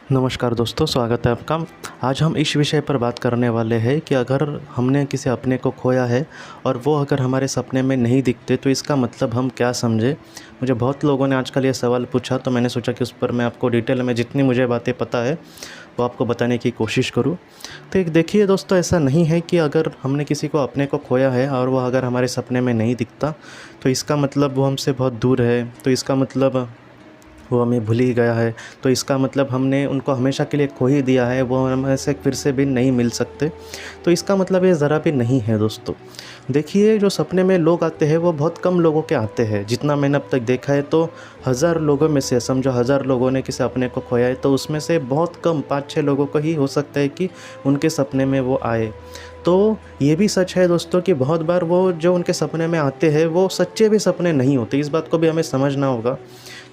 नमस्कार दोस्तों, स्वागत है आपका। आज हम इस विषय पर बात करने वाले हैं कि अगर हमने किसी अपने को खोया है और वो अगर हमारे सपने में नहीं दिखते तो इसका मतलब हम क्या समझे। मुझे बहुत लोगों ने आजकल ये सवाल पूछा, तो मैंने सोचा कि उस पर मैं आपको डिटेल में जितनी मुझे बातें पता है वो आपको बताने की कोशिश करूँ। तो एक देखिए दोस्तों, ऐसा नहीं है कि अगर हमने किसी को अपने को खोया है और वो अगर हमारे सपने में नहीं दिखता तो इसका मतलब वो हमसे बहुत दूर है, तो इसका मतलब वो हमें भूल ही गया है, तो इसका मतलब हमने उनको हमेशा के लिए खो ही दिया है, वो हमें से फिर से भी नहीं मिल सकते। तो इसका मतलब ये ज़रा भी नहीं है दोस्तों। देखिए, जो सपने में लोग आते हैं वो बहुत कम लोगों के आते हैं। जितना मैंने अब तक देखा है तो 1000 लोगों में से समझो 1000 लोगों ने किसी अपने को खोया है, तो उसमें से बहुत कम 5-6 लोगों को ही हो सकता है कि उनके सपने में वो आए। तो ये भी सच है दोस्तों कि बहुत बार वो जो उनके सपने में आते हैं वो सच्चे भी सपने नहीं होते। इस बात को भी हमें समझना होगा,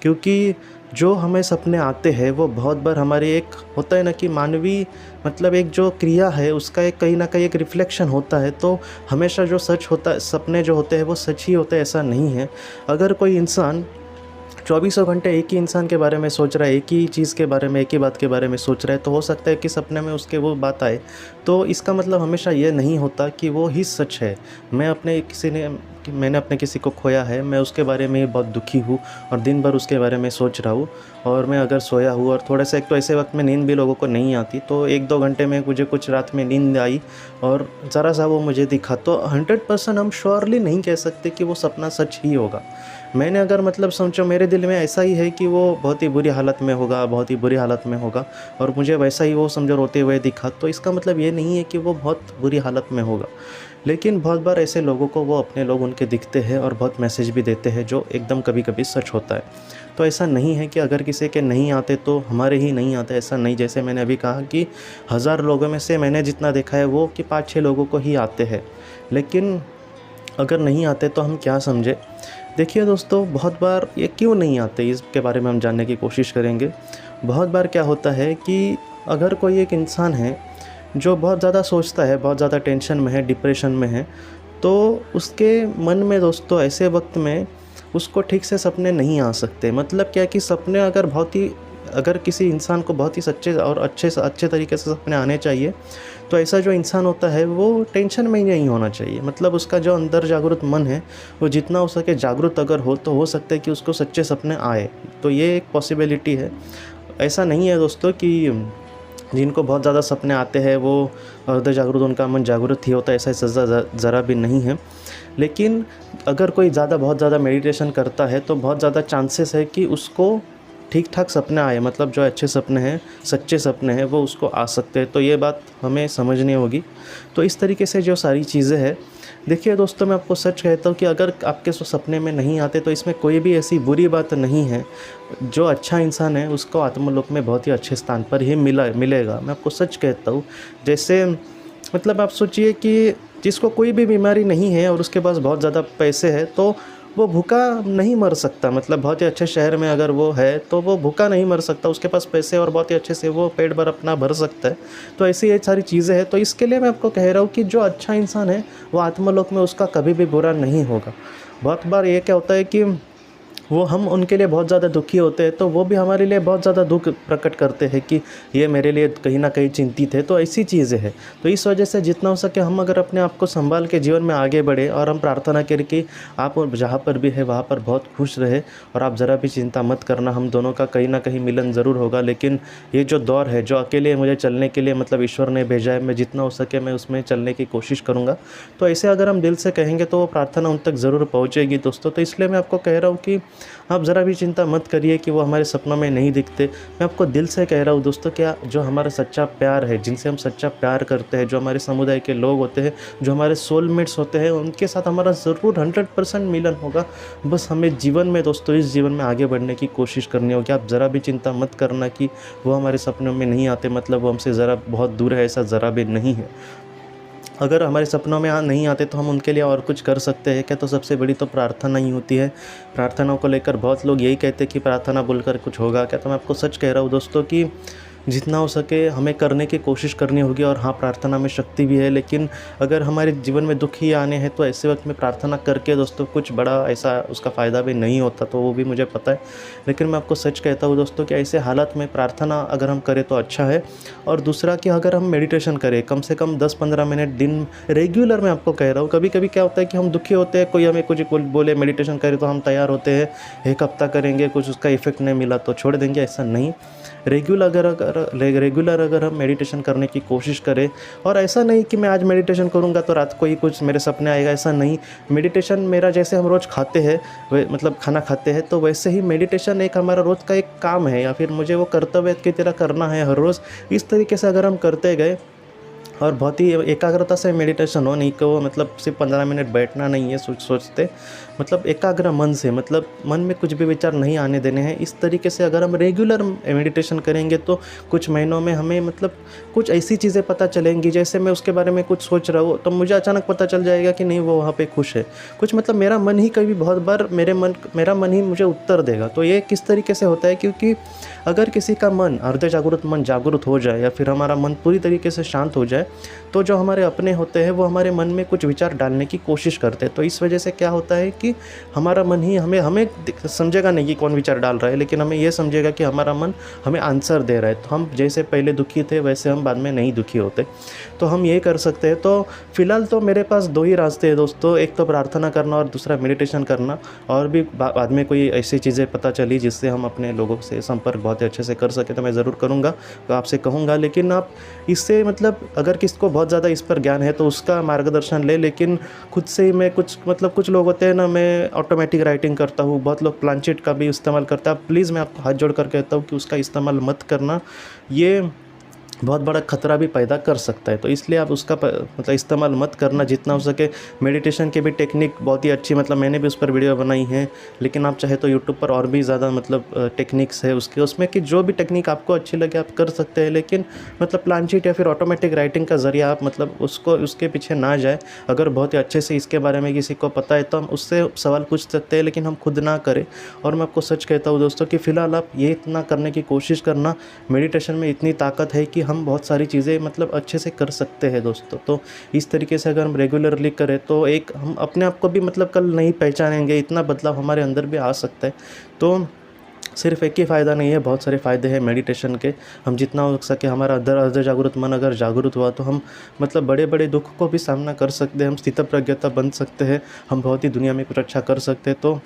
क्योंकि जो हमें सपने आते हैं वो बहुत बार हमारी एक होता है ना कि मानवीय मतलब एक जो क्रिया है उसका एक कहीं ना कहीं एक रिफ्लेक्शन होता है। तो हमेशा जो सच होता है, सपने जो होते हैं वो सच ही होते हैं ऐसा नहीं है। अगर कोई इंसान चौबीसों घंटे एक ही इंसान के बारे में सोच रहा है, एक ही चीज़ के बारे में, एक ही बात के बारे में सोच रहा है, तो हो सकता है कि सपने में उसके वो बात आए। तो इसका मतलब हमेशा ये नहीं होता कि वो ही सच है। मैंने अपने किसी को खोया है, मैं उसके बारे में बहुत दुखी हूँ और दिन भर उसके बारे में सोच रहा हूँ। और मैं अगर सोया हूँ और थोड़ा सा, एक तो ऐसे वक्त में नींद भी लोगों को नहीं आती, तो 1-2 घंटे में मुझे कुछ रात में नींद आई और ज़रा सा वो मुझे दिखा, तो 100% हम श्योरली नहीं कह सकते कि वो सपना सच ही होगा। मैंने अगर मतलब समझो मेरे दिल में ऐसा ही है कि वो बहुत ही बुरी हालत में होगा, बहुत ही बुरी हालत में होगा, और मुझे वैसा ही वो समझो रोते हुए दिखा, तो इसका मतलब ये नहीं है कि वो बहुत बुरी हालत में होगा। लेकिन बहुत बार ऐसे लोगों को वो अपने लोग उनके दिखते हैं और बहुत मैसेज भी देते हैं जो एकदम कभी-कभी सच होता है। तो ऐसा नहीं है कि अगर किसी के नहीं आते तो हमारे ही नहीं आते, ऐसा नहीं। जैसे मैंने अभी कहा कि 1000 लोगों में से मैंने जितना देखा है वो कि 5-6 लोगों को ही आते हैं। लेकिन अगर नहीं आते तो हम क्या समझे। देखिए दोस्तों, बहुत बार ये क्यों नहीं आते इसके बारे में हम जानने की कोशिश करेंगे। बहुत बार क्या होता है कि अगर कोई एक इंसान है जो बहुत ज़्यादा सोचता है, बहुत ज़्यादा टेंशन में है, डिप्रेशन में है, तो उसके मन में दोस्तों ऐसे वक्त में उसको ठीक से सपने नहीं आ सकते। मतलब क्या कि सपने अगर किसी इंसान को बहुत ही सच्चे और अच्छे तरीके से सपने आने चाहिए, तो ऐसा जो इंसान होता है वो टेंशन में ही नहीं होना चाहिए। मतलब उसका जो अंदर जागरूक मन है वो जितना हो सके जागरूक अगर हो तो हो सकता है कि उसको सच्चे सपने आए। तो ये एक पॉसिबिलिटी है। ऐसा नहीं है दोस्तों कि जिनको बहुत ज़्यादा सपने आते हैं वो अर्ध जागरूक, उनका मन जागरूक ही होता है, ऐसा ज़रा भी नहीं है। लेकिन अगर कोई बहुत ज़्यादा मेडिटेशन करता है तो बहुत ज़्यादा चांसेस है कि उसको ठीक ठाक सपने आए, मतलब जो अच्छे सपने हैं, सच्चे सपने हैं, वो उसको आ सकते हैं। तो ये बात हमें समझनी होगी। तो इस तरीके से जो सारी चीज़ें हैं, देखिए दोस्तों, मैं आपको सच कहता हूँ कि अगर आपके सपने में नहीं आते तो इसमें कोई भी ऐसी बुरी बात नहीं है। जो अच्छा इंसान है उसको आत्मलोक में बहुत ही अच्छे स्थान पर ही मिलेगा। मैं आपको सच कहता हूँ। जैसे मतलब आप सोचिए कि जिसको कोई भी बीमारी नहीं है और उसके पास बहुत ज़्यादा पैसे हैं, तो वो भूखा नहीं मर सकता। मतलब बहुत ही अच्छे शहर में अगर वो है तो वो भूखा नहीं मर सकता, उसके पास पैसे और बहुत ही अच्छे से वो पेट भर अपना भर सकता है। तो ऐसी ये सारी चीज़ें हैं। तो इसके लिए मैं आपको कह रहा हूँ कि जो अच्छा इंसान है वो आत्मलोक में उसका कभी भी बुरा नहीं होगा। बहुत बार ये क्या होता है कि वो हम उनके लिए बहुत ज़्यादा दुखी होते हैं, तो वो भी हमारे लिए बहुत ज़्यादा दुख प्रकट करते हैं कि ये मेरे लिए कहीं ना कहीं चिंतित है। तो ऐसी चीज़ें हैं। तो इस वजह से जितना हो सके हम अगर अपने आप को संभाल के जीवन में आगे बढ़े और हम प्रार्थना करें कि आप जहाँ पर भी है वहाँ पर बहुत खुश रहे और आप ज़रा भी चिंता मत करना, हम दोनों का कहीं ना कहीं मिलन ज़रूर होगा। लेकिन ये जो दौर है, जो अकेले मुझे चलने के लिए मतलब ईश्वर ने भेजा है, मैं जितना हो सके मैं उसमें चलने की कोशिश करूँगा। तो ऐसे अगर हम दिल से कहेंगे तो वो प्रार्थना उन तक ज़रूर पहुँचेगी दोस्तों। तो इसलिए मैं आपको कह रहा हूँ कि आप ज़रा भी चिंता मत करिए कि वो हमारे सपनों में नहीं दिखते। मैं आपको दिल से कह रहा हूँ दोस्तों, क्या जो हमारा सच्चा प्यार है, जिनसे हम सच्चा प्यार करते हैं, जो हमारे समुदाय के लोग होते हैं, जो हमारे सोलमेट्स होते हैं, उनके साथ हमारा ज़रूर 100% मिलन होगा। बस हमें जीवन में दोस्तों, इस जीवन में आगे बढ़ने की कोशिश करनी होगी। आप ज़रा भी चिंता मत करना कि वो हमारे सपनों में नहीं आते, मतलब वो हमसे ज़रा बहुत दूर है, ऐसा ज़रा भी नहीं है। अगर हमारे सपनों में नहीं आते तो हम उनके लिए और कुछ कर सकते हैं क्या? तो सबसे बड़ी तो प्रार्थना ही होती है। प्रार्थनाओं को लेकर बहुत लोग यही कहते हैं कि प्रार्थना बोलकर कुछ होगा क्या? तो मैं आपको सच कह रहा हूँ दोस्तों कि जितना हो सके हमें करने की कोशिश करनी होगी। और हाँ, प्रार्थना में शक्ति भी है, लेकिन अगर हमारे जीवन में दुख ही आने हैं तो ऐसे वक्त में प्रार्थना करके दोस्तों कुछ बड़ा ऐसा उसका फ़ायदा भी नहीं होता, तो वो भी मुझे पता है। लेकिन मैं आपको सच कहता हूँ दोस्तों कि ऐसे हालात में प्रार्थना अगर हम करें तो अच्छा है। और दूसरा कि अगर हम मेडिटेशन करें कम से कम 10-15 मिनट दिन रेगुलर, मैं आपको कह रहा हूँ। कभी कभी क्या होता है कि हम दुखी होते हैं, कोई हमें कुछ बोले मेडिटेशन करें तो हम तैयार होते हैं, एक हफ्ता करेंगे, कुछ उसका इफेक्ट नहीं मिला तो छोड़ देंगे। ऐसा नहीं, रेगुलर अगर हम मेडिटेशन करने की कोशिश करें, और ऐसा नहीं कि मैं आज मेडिटेशन करूंगा तो रात को ही कुछ मेरे सपने आएगा, ऐसा नहीं। मेडिटेशन मेरा जैसे हम रोज़ खाते हैं मतलब खाना खाते हैं, तो वैसे ही मेडिटेशन एक हमारा रोज़ का एक काम है, या फिर मुझे वो कर्तव्य की तरह करना है हर रोज़। इस तरीके से अगर हम करते गए और बहुत ही एकाग्रता से मेडिटेशन हो, नहीं कि वो मतलब सिर्फ 15 मिनट बैठना नहीं है सोचते, मतलब एकाग्र मन से, मतलब मन में कुछ भी विचार नहीं आने देने हैं। इस तरीके से अगर हम रेगुलर मेडिटेशन करेंगे तो कुछ महीनों में हमें मतलब कुछ ऐसी चीज़ें पता चलेंगी, जैसे मैं उसके बारे में कुछ सोच रहा हूँ तो मुझे अचानक पता चल जाएगा कि नहीं, वो वहाँ पे खुश है। कुछ मतलब मेरा मन ही कभी बहुत बार मेरा मन ही मुझे उत्तर देगा। तो ये किस तरीके से होता है, क्योंकि अगर किसी का मन अर्ध जागृत मन जागृत हो जाए, या फिर हमारा मन पूरी तरीके से शांत हो जाए, तो जो हमारे अपने होते हैं वो हमारे मन में कुछ विचार डालने की कोशिश करते हैं। तो इस वजह से क्या होता है कि हमारा मन ही हमें समझेगा नहीं कि कौन विचार डाल रहा है, लेकिन हमें ये समझेगा कि हमारा मन हमें आंसर दे रहा है। तो हम जैसे पहले दुखी थे वैसे हम बाद में नहीं दुखी होते। तो हम ये कर सकते हैं। तो फिलहाल तो मेरे पास 2 ही रास्ते हैं दोस्तों, एक तो प्रार्थना करना और दूसरा मेडिटेशन करना। और भी बाद में कोई ऐसी चीज़ें पता चली जिससे हम अपने लोगों से संपर्क बहुत ही अच्छे से कर सके तो मैं ज़रूर करूँगा, तो आपसे कहूँगा। लेकिन आप इससे मतलब अगर किसको बहुत ज़्यादा इस पर ज्ञान है तो उसका मार्गदर्शन ले, लेकिन खुद से ही मैं कुछ लोग होते हैं ना, मैं ऑटोमेटिक राइटिंग करता हूँ, बहुत लोग प्लानचेट का भी इस्तेमाल करता है। प्लीज़ मैं आपको हाथ जोड़ कर कहता हूँ कि उसका इस्तेमाल मत करना, ये बहुत बड़ा खतरा भी पैदा कर सकता है। तो इसलिए आप उसका मतलब इस्तेमाल मत करना। जितना हो सके मेडिटेशन की भी टेक्निक बहुत ही अच्छी, मतलब मैंने भी उस पर वीडियो बनाई है, लेकिन आप चाहे तो यूट्यूब पर और भी ज़्यादा मतलब टेक्निक्स है उसमें कि जो भी टेक्निक आपको अच्छी लगे आप कर सकते हैं। लेकिन मतलब प्लानचीट या फिर ऑटोमेटिक राइटिंग का ज़रिया आप मतलब उसके पीछे ना जाए। अगर बहुत ही अच्छे से इसके बारे में किसी को पता है तो हम उससे सवाल पूछ सकते हैं, लेकिन हम खुद ना करें। और मैं आपको सच कहता हूँ दोस्तों कि फ़िलहाल आप ये इतना करने की कोशिश करना, मेडिटेशन में इतनी ताकत है कि हम बहुत सारी चीज़ें मतलब अच्छे से कर सकते हैं दोस्तों। तो इस तरीके से अगर हम रेगुलरली करें तो एक हम अपने आप को भी मतलब कल नहीं पहचानेंगे, इतना बदलाव हमारे अंदर भी आ सकता है। तो सिर्फ एक ही फ़ायदा नहीं है, बहुत सारे फ़ायदे हैं मेडिटेशन के। हम जितना हो सके हमारा अर्ध जागृत मन अगर जागृत हुआ तो हम मतलब बड़े बड़े दुख को भी सामना कर सकते हैं, हम स्थितप्रज्ञता बन सकते हैं, हम बहुत ही दुनिया में कुछ अच्छा कर सकते हैं। तो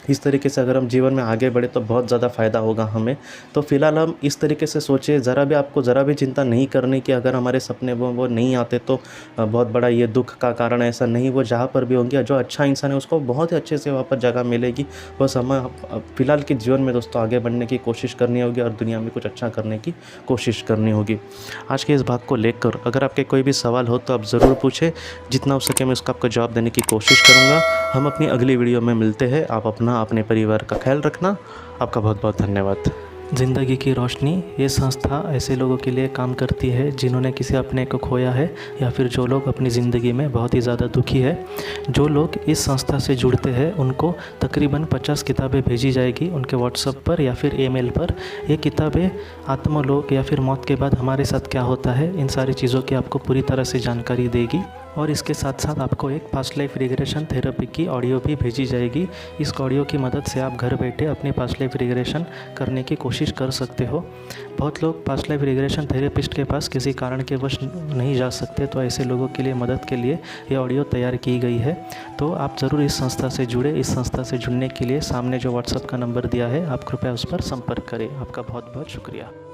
इस तरीके से अगर हम जीवन में आगे बढ़े तो बहुत ज़्यादा फ़ायदा होगा हमें। तो फिलहाल हम इस तरीके से सोचें, आपको ज़रा भी चिंता नहीं करनी कि अगर हमारे सपने वो नहीं आते तो बहुत बड़ा ये दुख का कारण, ऐसा नहीं। वो जहाँ पर भी होंगे, जो अच्छा इंसान है उसको बहुत ही अच्छे से वहाँ पर जगह मिलेगी। बस हमें फ़िलहाल के जीवन में दोस्तों आगे बढ़ने की कोशिश करनी होगी और दुनिया में कुछ अच्छा करने की कोशिश करनी होगी। आज के इस भाग को लेकर अगर आपके कोई भी सवाल हो तो आप ज़रूर पूछें, जितना हो सके मैं उसका आपको जवाब देने की कोशिश करूँगा। हम अपनी अगली वीडियो में मिलते हैं। आप अपने परिवार का ख्याल रखना। आपका बहुत बहुत धन्यवाद। ज़िंदगी की रोशनी ये संस्था ऐसे लोगों के लिए काम करती है जिन्होंने किसी अपने को खोया है, या फिर जो लोग अपनी ज़िंदगी में बहुत ही ज़्यादा दुखी है। जो लोग इस संस्था से जुड़ते हैं उनको तकरीबन 50 किताबें भेजी जाएगी उनके व्हाट्सएप पर या फिर ईमेल पर। ये किताबें आत्मलोक या फिर मौत के बाद हमारे साथ क्या होता है, इन सारी चीज़ों की आपको पूरी तरह से जानकारी देगी। और इसके साथ साथ आपको एक पास्ट लाइफ रिग्रेशन थेरेपी की ऑडियो भी भेजी जाएगी। इस ऑडियो की मदद से आप घर बैठे अपनी पास्ट लाइफ रिग्रेशन करने की कोशिश कर सकते हो। बहुत लोग पास्ट लाइफ रिग्रेशन थेरेपिस्ट के पास किसी कारण के वश नहीं जा सकते, तो ऐसे लोगों के लिए मदद के लिए ये ऑडियो तैयार की गई है। तो आप ज़रूर इस संस्था से जुड़े। इस संस्था से जुड़ने के लिए सामने जो व्हाट्सएप का नंबर दिया है आप कृपया उस पर संपर्क करें। आपका बहुत बहुत शुक्रिया।